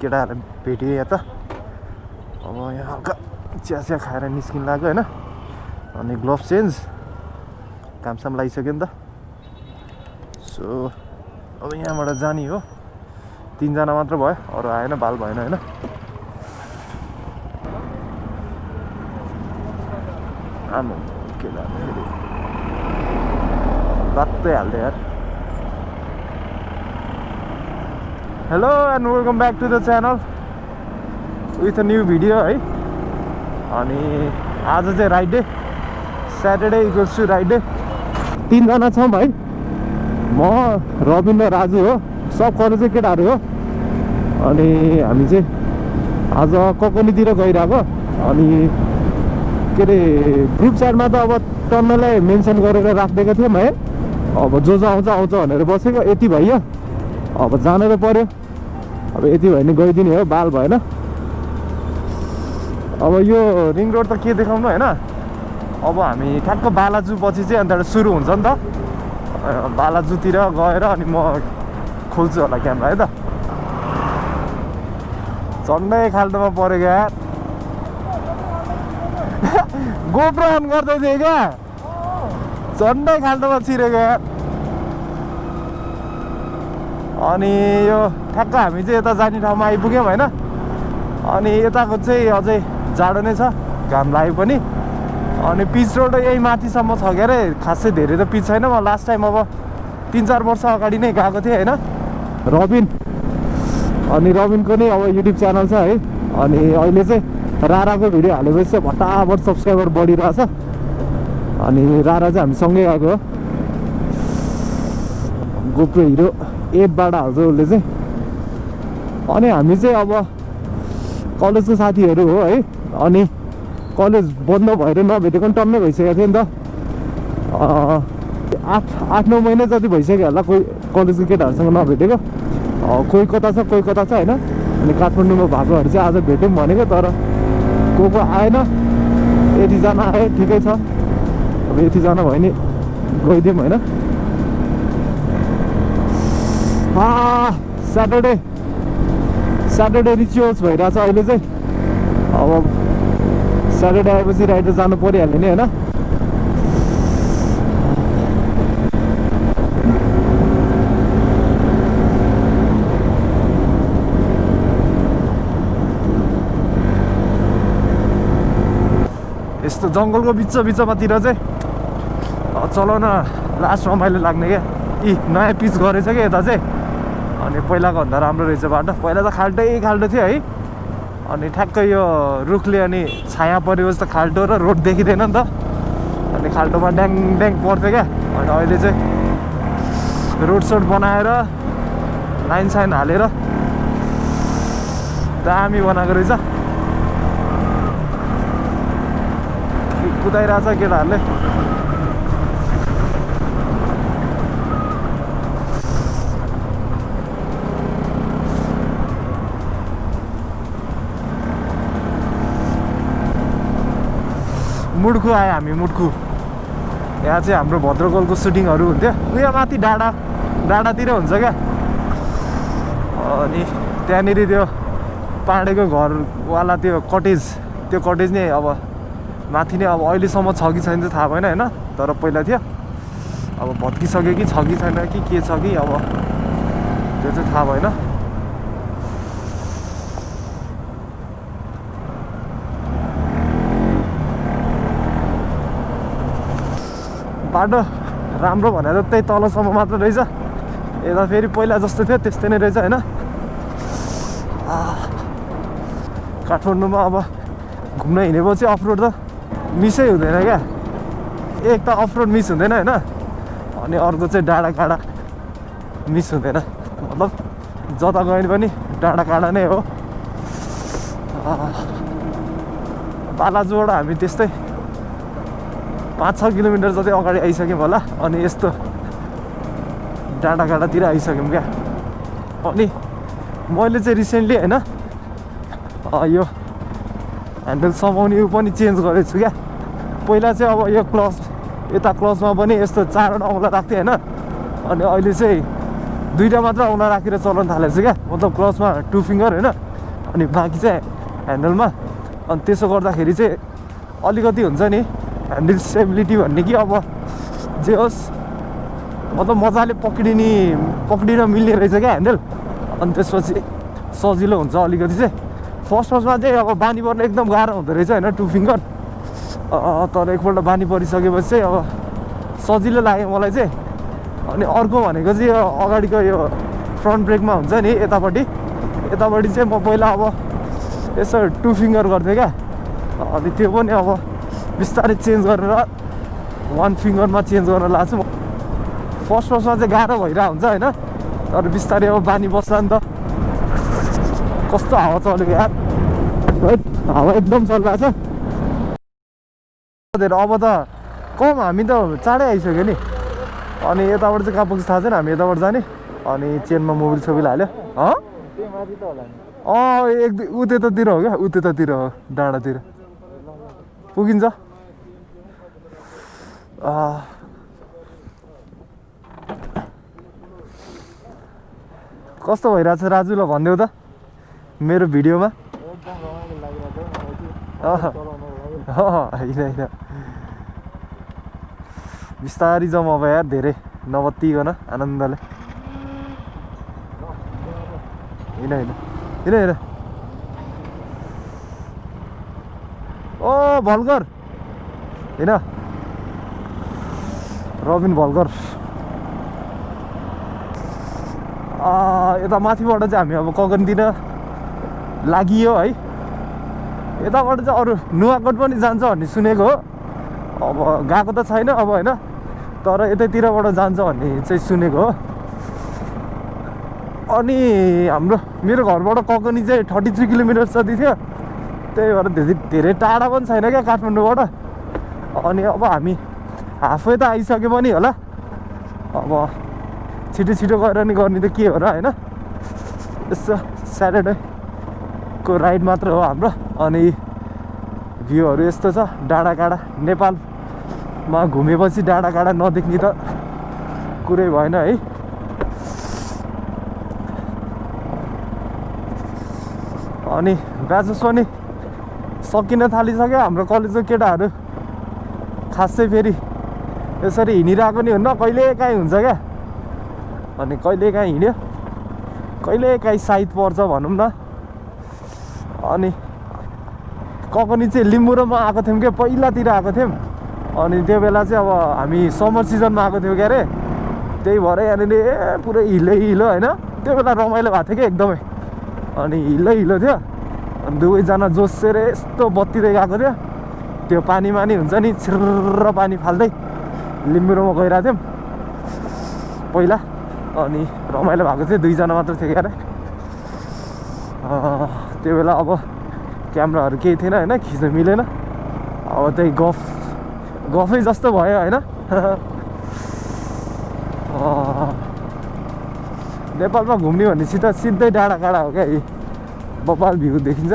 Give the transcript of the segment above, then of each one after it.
केटाहरुले भेटिए यहाँ त अब यहाँ हल्का चिया खाएर निस्किन लाग्यो हैन अनि ग्लोभ चेन्ज कामसाम लागिसक्यो नि त सो अब यहाँबाट जाने हो 3 जना मात्र भयो अरु आएन बाल भएन हैन आमो के लाग्यो बात्तै हाल्दै यार hello and welcome back to the channel with a new video है अनि आज चाहिँ ride day Saturday equals to ride day 3 जना छौँ भाइ म रबिन र राजु हो सब कलेजकै केटाहरू हो अनि हामी चाहिँ आज ककनीतिर गइरहेको अनि के अरे ग्रुप च्याटमा त अब टन्नलाई मेन्सन गरेर राखिदिएको थियौँ है अब जो आउँछ भनेर बसेको यति भयो अब जानु त पर्यो अब यति भयो भने गइदिने हो बाल भएन अब यो रिङ रोड त के देखाउनु हैन अब हामी ठ्याक्क बालाजु पछि चाहिँ अन्त सुरु हुन्छ नि त बालाजुतिर गएर अनि म खोल्छु होला क्यामेरा है त झन्डै खाल्टोमा परेको यार गोप्रो अन गर्दै थिएँ क्या झन्डै खाल्टोमा छिरेको यार अनि यो ठ्याक्क हामी चाहिँ यता जाने ठाउँमा आइपुग्यौँ होइन अनि यताको चाहिँ अझै जाडो नै छ घाम लाग्यो पनि अनि पिच रोड यही माथिसम्म छ के अरे खासै धेरै त पिच छैन म लास्ट टाइम अब 3-4 वर्ष अगाडि नै गएको थिएँ होइन रबिन अनि रबिनको नै अब युट्युब च्यानल छ है अनि अहिले चाहिँ राराको भिडियो हालेपछि चाहिँ भट्टाभट सब्सक्राइबर बढिरहेछ अनि रारा चाहिँ हामी सँगै आएको हो गोप्रो हिरो 8बाट हाल्छ उसले चाहिँ अनि हामी चाहिँ अब कलेजको साथीहरू हो है अनि कलेज बन्द भएर नभेटेको पनि टन्नै भइसकेको थियो नि त 8-9 महिना जति भइसक्यो होला कोही कलेजको केटाहरूसँग नभेटेको कोही कता छ होइन अनि काठमाडौँमा भएकोहरू चाहिँ आज भेट्यौँ भनेको तर को आएन यतिजना आयो ठिकै छ अब यतिजना भयो नि गइदिउँ होइन स्याटरडे रिचुअल्स भइरहेछ अहिले चाहिँ अब स्याटरडे आएपछि राइड जानु परिहाल्यो नि होइन यस्तो जङ्गलको बिचमातिर चाहिँ चलाउन लास्ट रमाइलो लाग्ने क्या नयाँ पिच गरेछ क्या यता चाहिँ अनि पहिलाको भन्दा राम्रो रहेछ बाटो पहिला त खाल्टो थियो है अनि ठ्याक्कै यो रुखले अनि छाया परेपछि त खाल्टो र रोड देखिँदैन नि त अनि खाल्टोमा ड्याङ पर्थ्यो क्या अनि अहिले चाहिँ रोड बनाएर लाइन साइन हालेर दामी बनाएको रहेछ कुदाइरहेछ केटाहरूले मुड्कु आयो हामी मुड्कु यहाँ चाहिँ हाम्रो भद्रकोलको सुटिङहरू हुन्थ्यो उयो माथि डाँडातिर हुन्छ क्या अनि त्यहाँनिर त्यो पाँडेको घरवाला त्यो कटेज नै अब माथि नै अब अहिलेसम्म छ कि छैन चाहिँ थाहा भएन होइन तर पहिला थियो अब भत्किसक्यो कि छ कि छैन कि के छ कि अब त्यो चाहिँ थाहा भएन बाटो राम्रो भनेर त्यही तलसम्म मात्र रहेछ यता फेरि पहिला जस्तो थियो त्यस्तै नै रहेछ होइन काठमाडौँमा अब घुम्न हिँडेपछि अफरोड त मिसै हुँदैन क्या एक त अफरोड मिस हुँदैन होइन अनि अर्को चाहिँ डाँडा काँडा मिस हुँदैन मतलब जता गए पनि डाँडा काँडा नै हो बालाजुबाट हामी त्यस्तै 5-6 किलोमिटर जति अगाडि आइसक्यौँ होला अनि यस्तो डाँडा काँडातिर आइसक्यौँ क्या अनि मैले चाहिँ रिसेन्टली होइन यो ह्यान्डल समाउने यो पनि चेन्ज गरेको छु क्या पहिला चाहिँ अब यो यता क्लचमा पनि यस्तो 4वटा औँला राख्थेँ होइन अनि अहिले चाहिँ 2टा मात्र औँला राखेर चलाउन थालेको छु क्या मतलब क्लचमा 2 फिङ्गर होइन अनि बाँकी चाहिँ ह्यान्डलमा। अनि त्यसो गर्दाखेरि चाहिँ अलिकति हुन्छ नि ह्यान्डल स्टेबिलिटी भन्ने कि अब जे होस् मतलब मजाले पक्रिन मिल्ने रहेछ क्या ह्यान्डल। अनि त्यसपछि सजिलो हुन्छ अलिकति चाहिँ। फर्स्टमा चाहिँ अब बानी पर्न एकदम गाह्रो हुँदो रहेछ होइन 2 फिङ्गर। तर एकपल्ट बानी परिसकेपछि चाहिँ अब सजिलो लाग्यो मलाई चाहिँ। अनि अर्को भनेको चाहिँ यो अगाडिको यो फ्रन्ट ब्रेकमा हुन्छ नि यतापट्टि चाहिँ म पहिला अब यसो 2 फिङ्गर गर्थेँ क्या। अनि त्यो पनि अब बिस्तारै चेन्ज गरेर 1 फिङ्गरमा चेन्ज गर्न लाग्छु। फर्स्टमा चाहिँ गाह्रो भइरहेको हुन्छ होइन, तर बिस्तारै अब बानी बस्ला नि त। कस्तो हावा चलेको यार, हावा एकदम चलिरहेको छ। अब त कम हामी त चाँडै आइसक्यो नि। अनि यताबाट चाहिँ कहाँ पुग्छ थाहा छैन, हामी यताबाट जाने। अनि चेनमा मोबिल सोबिल हाल्यो। उतैतिर हो क्या, उतैतिर हो डाँडातिर पुगिन्छ। कस्तो भइरहेछ राजु ल भनिदेऊ त मेरो भिडियोमा। होइन बिस्तारी जाउँ अब यार, धेरै नबत्तिकन आनन्दले। होइन ओ भल्गर होइन रबिन भल्गर। यता माथिबाट चाहिँ हामी अब कगनतिर लागियो है। यताबाट चाहिँ अरू नुवाकोट पनि जान्छ भन्ने सुनेको हो। अब गएको त छैन अब होइन, तर यतैतिरबाट जान्छ भन्ने चाहिँ सुनेको हो। अनि मेरो घरबाट ककनी चाहिँ 33 किलोमिटर जति थियो। त्यही भएर धेरै टाढा पनि छैन क्या काठमाडौँबाट। अनि अब हामी हाफवे त आइसक्यो पनि होला। अब छिटो गएर नि गर्ने त के हो र होइन। यसो स्याटरडेको राइड मात्र हो हाम्रो। अनि भ्यूहरू यस्तो छ डाँडाकाँडा। नेपालमा घुमेपछि डाँडाकाँडा नदेख्ने त कुरै भएन है। अनि ब्याचेस पनि सकिन थालिसक्यो। हाम्रो कलेजको केटाहरू खासै फेरि यसरी हिँडिरहेको नि हुन्न, कहिलेकाहीँ हुन्छ क्या। अनि कहिलेकाहीँ हिँड्यो, कहिलेकाहीँ साइड पर्छ भनौँ न। अनि ककनी चाहिँ लिम्बुरोमा आएको थियौँ क्या, पहिलातिर आएको थियौँ। अनि त्यो बेला चाहिँ अब हामी समर सिजनमा आएको थियौँ क्या अरे। त्यही भएर यहाँनिर पुरै हिलो होइन। त्यो बेला रमाइलो भएको थियो क्या एकदमै। अनि हिलो थियो। अनि दुवैजना जोसेर यस्तो बत्तिँदै गएको थियो। त्यो पानीमा नि हुन्छ नि छिर्र पानी फाल्दै लिम्बुरोमा गइरहेको थियौँ पहिला। अनि रमाइलो भएको थियो, 2जना मात्र थियो क्या अरे त्यो बेला। अब क्यामेराहरू केही थिएन होइन, खिच्न मिलेन। अब त्यही गफै जस्तो भयो होइन। नेपालमा घुम्ने भनेपछि त सिधै डाँडाकाँडा हो क्या। बबाल भ्यू देखिन्छ।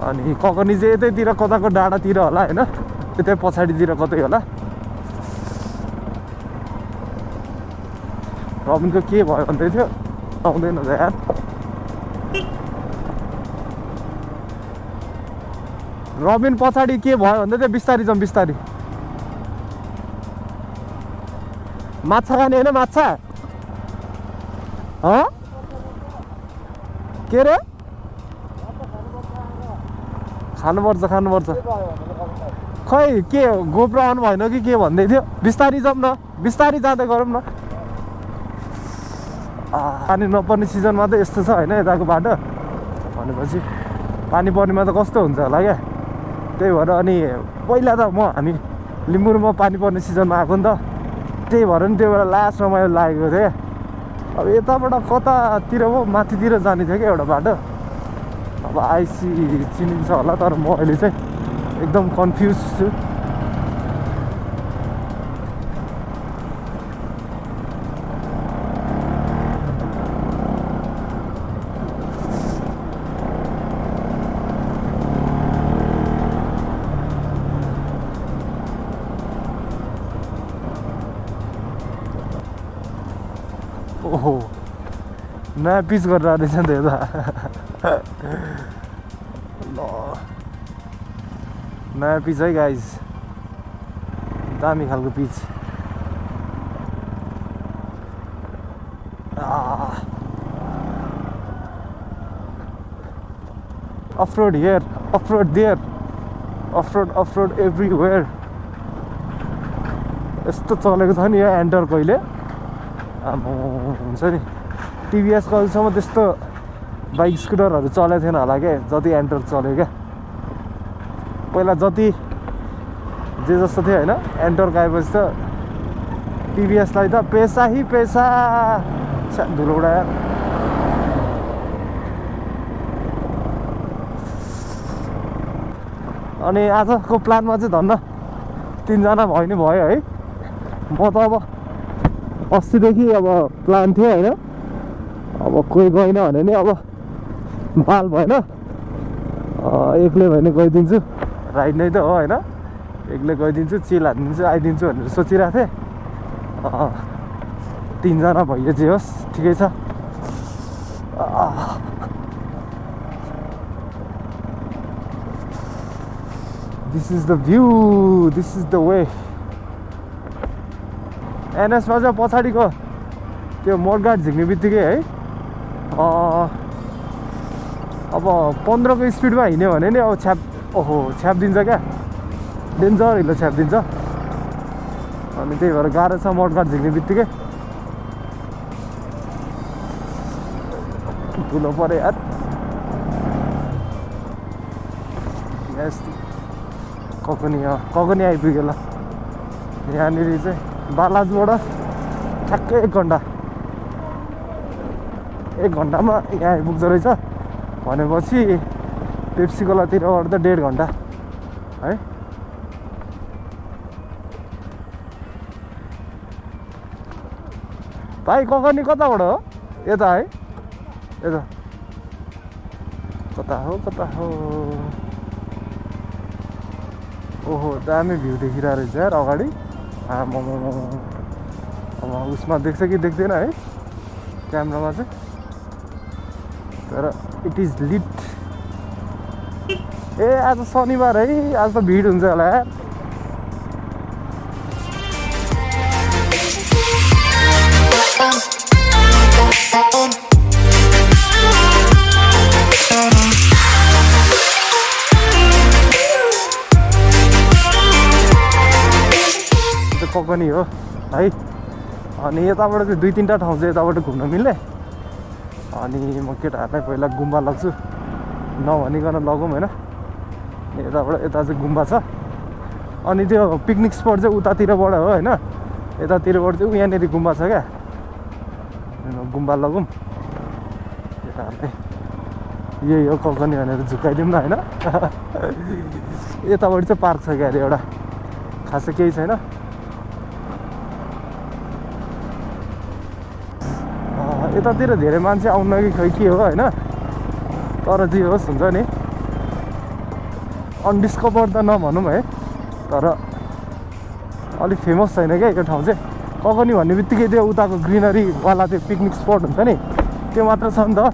अनि ककनी चाहिँ यतैतिर कताको डाँडातिर होला होइन, यतै पछाडितिर कतै होला। रबिनको के भयो भन्दै थियो, आउँदैन यार। रबिन पछाडि के भयो भन्दै थियो, बिस्तारी जाउँ बिस्तारी। माछा खाने होइन, माछा के रे खानुपर्छ। खै के गोप्रो आउनु भएन कि के भन्दै थियो। बिस्तारी जाउँ न, बिस्तारी जाँदै गरौँ न। पानी नपर्ने सिजनमा त यस्तो छ होइन यताको बाटो। भनेपछि पानी पर्नेमा त कस्तो हुन्छ होला क्या। त्यही भएर अनि पहिला त हामी लिम्बुरमा पानी पर्ने सिजनमा आएको नि त। त्यही भएर नि त्यो बेला लास्ट रमाइलो लागेको थियो क्या। अब यताबाट कतातिर हो, माथितिर जाने थियो क्या एउटा बाटो। अब आइसी चिनिन्छ होला, तर म अहिले चाहिँ एकदम कन्फ्युज छु। ओहो नयाँ पिच गरेर रहेछ नि त यता। नयाँ पिच है गाइज, दामी खालको pitch. Offroad here, offroad there, offroad everywhere. यस्तो चलेको छ नि यहाँ एन्टर कहिले हुन्छ नि। टिभीएसको अहिलेसम्म त्यस्तो बाइक स्कुटरहरू चलेको थिएन होला क्या जति एन्टर चल्यो क्या। पहिला जति जे जस्तो थियो होइन, एन्टर गएपछि त टिभीएसलाई त पैसा ही पैसा। धुलो उडायो। अनि आजको प्लानमा चाहिँ धन्न 3 जना भयो नि भयो है। म त अब अस्तिदेखि अब प्लान थियो होइन, अब कोही गएन भने नि अब बाल भएन, एक्लै भने गइदिन्छु, राइड नै त हो होइन, एक्लै गइदिन्छु, चिल हानिदिन्छु, आइदिन्छु भनेर सोचिरहेको थिएँ। 3 जना भइयो जे होस् ठिकै छ। This is the view, this is the way. एनएसमा चाहिँ पछाडिको त्यो मोडगार्ड झिक्ने बित्तिकै है अब 15 को स्पिडमा हिँड्यो भने नि अब छ्यापिदिन्छ क्या, डेन्जर हिलो छ्यापिदिन्छ। अनि त्यही भएर गाह्रो छ मोडगार्ड झिक्ने बित्तिकै। ठुलो पऱ्यो यार। ककनी आइपुग्यो ल। यहाँनिर चाहिँ बालाजुबाट ठ्याक्कै 1 घन्टा, 1 घन्टामा यहाँ आइपुग्दो रहेछ भनेपछि पेप्सी खोलातिरबाट त 1.5 घन्टा है। भाइ ककनी कताबाट हो? यता है, यता कता हो? ओहो दामी भ्यू देखिरहेको रहेछ यार अगाडि। अब उसमा देख्छ कि देख्दैन है क्यामेरामा चाहिँ, तर इट इज लिट। ए आज शनिबार है, आज त भिड हुन्छ होला यार। ककनी हो है। अनि यताबाट चाहिँ 2-3टा ठाउँ चाहिँ यताबाट घुम्न मिल्ने। अनि म केटाहरूलाई पहिला गुम्बा लग्छु, नभनिकन लगौँ होइन। यताबाट यता चाहिँ गुम्बा छ, अनि त्यो पिकनिक स्पट चाहिँ उतातिरबाट हो होइन, यतातिरबाट चाहिँ यहाँनिर गुम्बा छ क्या, गुम्बा लगौँ। केटाहरूले यही हो ककनी भनेर झुकाइदिउँ न होइन। यताबाट चाहिँ पार्क छ क्या अरे एउटा, खासै केही छैन। यतातिर धेरै मान्छे आउन कि खै के हो होइन, तर जे होस् हुन्छ नि। अनडिस्कभर त नभनौँ है, तर अलिक फेमस छैन क्या यो ठाउँ चाहिँ। ककनी भन्ने बित्तिकै त्यो उताको ग्रिनरीवाला त्यो पिकनिक स्पट हुन्छ नि, त्यो मात्र छ नि त।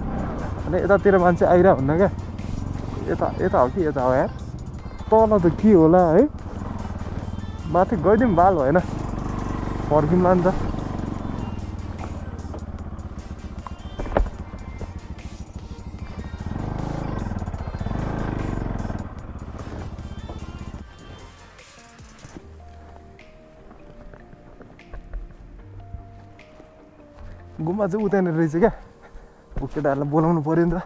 अनि यतातिर मान्छे आइरह हुन्न क्या। यता हो कि यता हो यार, तल त के होला है। माथि गइदिउँ बाल भएन, फर्किउँला नि त। गुम्बा चाहिँ उतानेर रहेछ क्या। केटाहरूलाई बोलाउनु पऱ्यो नि त।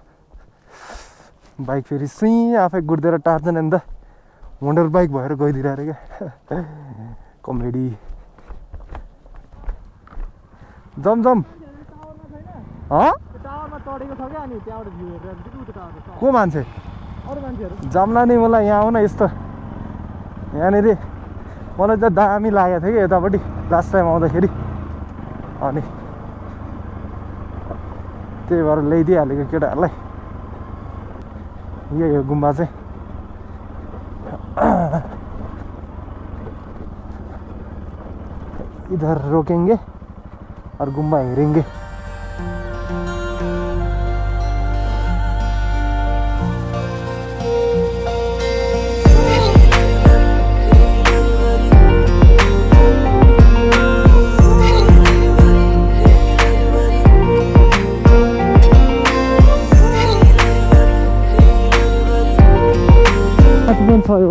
बाइक फेरि सुई आफै गुड्देर टार्छन् नि त, मोटर बाइक भएर गइदिएर अरे क्या। कमेडी जमजम को मान्छे जम्ला नि मलाई यहाँ आउन। यस्तो यहाँनिर मलाई त दामी लागेको थियो कि यतापट्टि लास्ट टाइम आउँदाखेरि, अनि त्यही भएर ल्याइदिइहालेको केटाहरूलाई। यही हो गुम्बा चाहिँ। इधर रोकेंगे और गुम्बा हेरेंगे।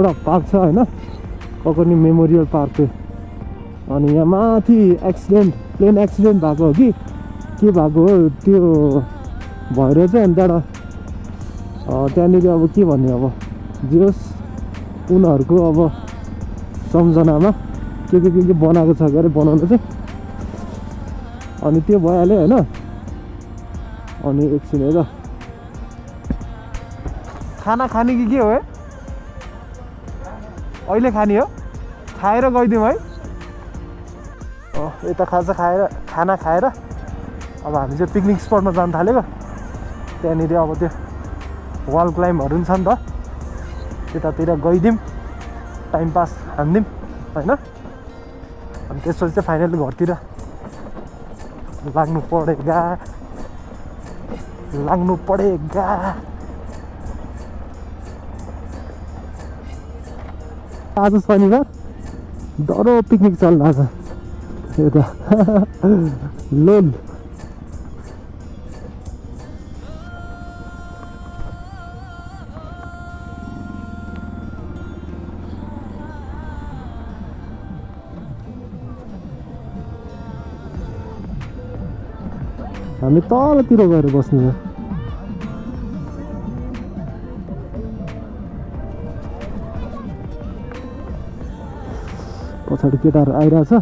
एउटा पार्क छ होइन, ककनी मेमोरियल पार्क थियो। अनि यहाँ माथि प्लेन एक्सिडेन्ट भएको हो कि के भएको हो त्यो भएर चाहिँ, अनि त्यहाँनिर अब के भन्ने, अब जे होस् उनीहरूको अब सम्झनामा के बनाएको छ के अरे बनाउनु चाहिँ। अनि त्यो भइहाल्यो होइन। अनि एकछिन है त, खाना खाने कि के हो है, अहिले खाने हो, खाएर गइदिउँ है। यता खाना खाएर अब हामी चाहिँ पिकनिक स्पटमा जान थालेको। त्यहाँनिर अब त्यो वाल क्लाइम्बहरू पनि छ नि त, त्यतातिर गइदिउँ, टाइम पास हानिदिउँ होइन। अनि त्यसपछि चाहिँ फाइनली घरतिर लाग्नु पडेगा। आज शनिबार डह्रो पिकनिक चलिरहेछ यता लोल। हामी तलतिर गएर बस्ने हो। पछाडि केटाहरू आइरहेछ।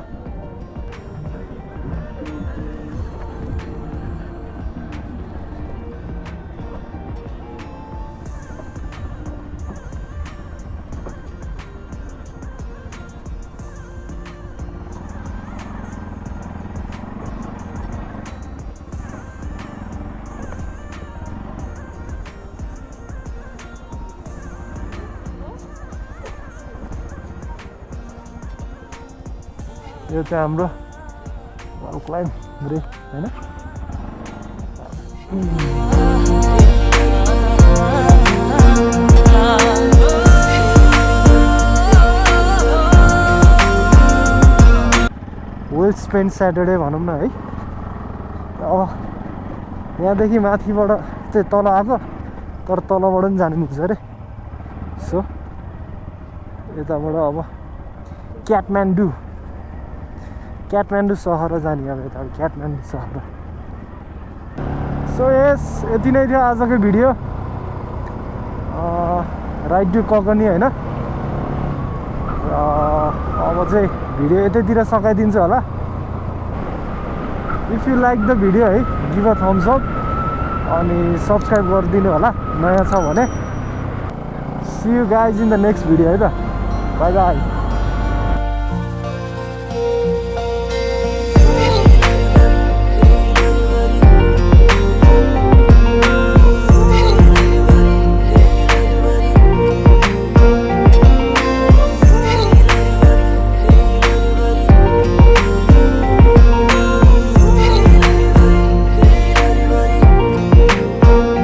यो चाहिँ हाम्रो वाल क्लाइम्ब रे होइन। वेल स्पेन्ड स्याटरडे भनौँ न है। अब यहाँदेखि माथिबाट चाहिँ तल आएको, तर तलबाट पनि जानु मिल्छ अरे। सो यताबाट अब काठमाडौँ सहर जाने, अब यता काठमाडौँ सहर। सो यस यति नै थियो आजको भिडियो, राइड टु ककनी होइन। अब चाहिँ भिडियो यतैतिर सकाइदिन्छु होला। If you like the video है, गिभ अ थम्स अप, अनि सब्सक्राइब गरिदिनु होला नयाँ छ भने। See you guys in the next video है त। Bye by.